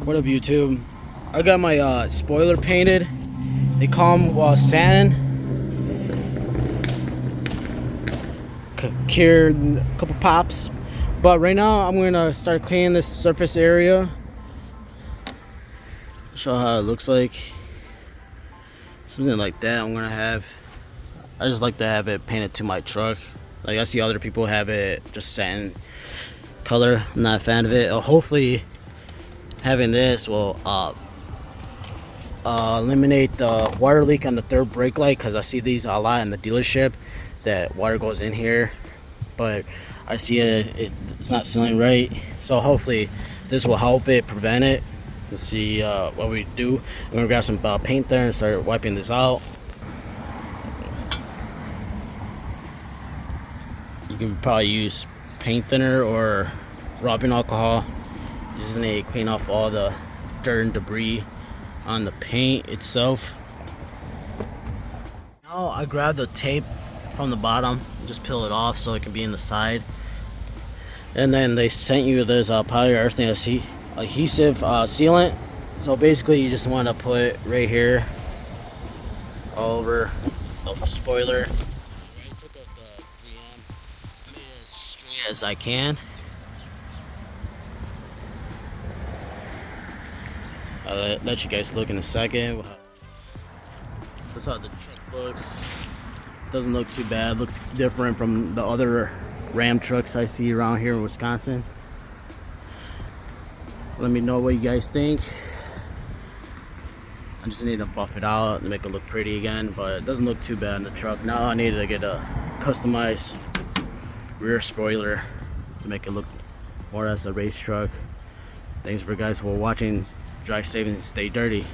What up, YouTube? I got my spoiler painted. They call them sand. Cured a couple pops. But right now, I'm gonna start cleaning this surface area. Show how it looks like. Something like that I'm gonna have. I just like to have it painted to my truck. Like I see other people have it just satin color. I'm not a fan of it. Hopefully having this will eliminate the water leak on the third brake light, because I see these a lot in the dealership that water goes in here, but I see it's not sealing right. So hopefully this will help it prevent it. Let's see what we do. I'm gonna grab some paint there and start wiping this out. You can probably use paint thinner or rubbing alcohol. You just need to clean off all the dirt and debris on the paint itself. Now I grabbed the tape from the bottom and just peel it off so it can be in the side. And then they sent you this polyurethane adhesive sealant. So basically you just want to put right here all over the spoiler. I took out the 3M. I made it as straight as I can. I'll let you guys look in a second. That's how the truck looks. Doesn't look too bad. Looks different from the other Ram trucks I see around here in Wisconsin. Let me know what you guys think. I just need to buff it out and make it look pretty again, but it doesn't look too bad in the truck. Now I need to get a customized rear spoiler to make it look more as a race truck. Thanks for guys for watching. Drive safe and stay dirty.